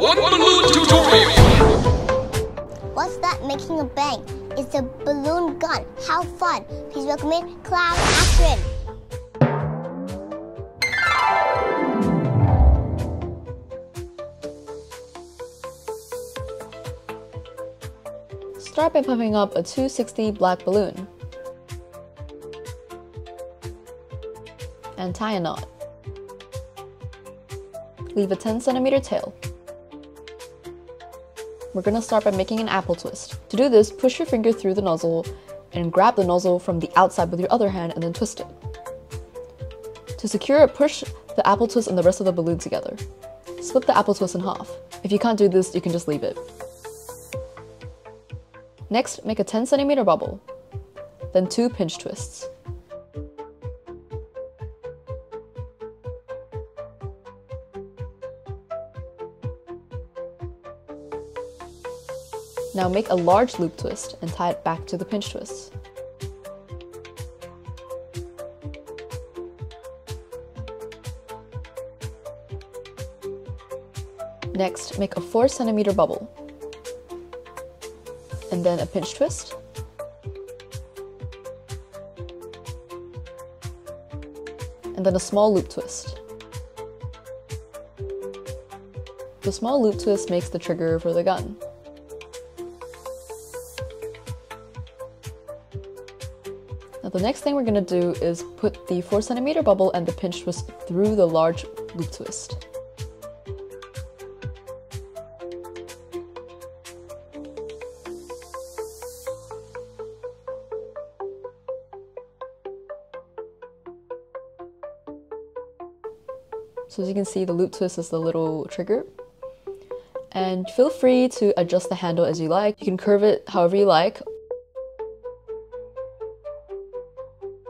Fun balloon tutorial! What's that making a bang? It's a balloon gun. How fun! Please welcome in Cloud Akron. Start by pumping up a 260 black balloon and tie a knot. Leave a 10 cm tail. We're going to start by making an apple twist. To do this, push your finger through the nozzle and grab the nozzle from the outside with your other hand and then twist it. To secure it, push the apple twist and the rest of the balloon together. Split the apple twist in half. If you can't do this, you can just leave it. Next, make a 10 cm bubble, then 2 pinch twists. Now make a large loop twist and tie it back to the pinch twist. Next, make a 4 cm bubble, and then a pinch twist, and then a small loop twist. The small loop twist makes the trigger for the gun. Now the next thing we're going to do is put the 4 cm bubble and the pinch twist through the large loop twist. So as you can see, the loop twist is the little trigger. And feel free to adjust the handle as you like. You can curve it however you like.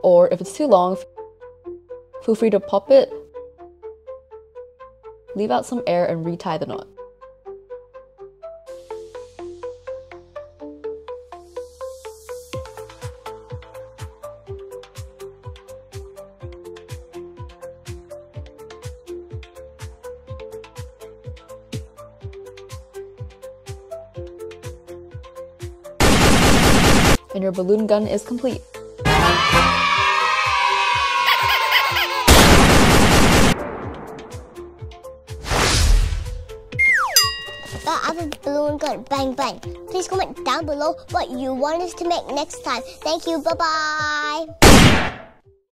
Or if it's too long, feel free to pop it, leave out some air and retie the knot. And your balloon gun is complete. Other balloon gun, bang bang. Please comment down below what you want us to make next time. Thank you, bye bye.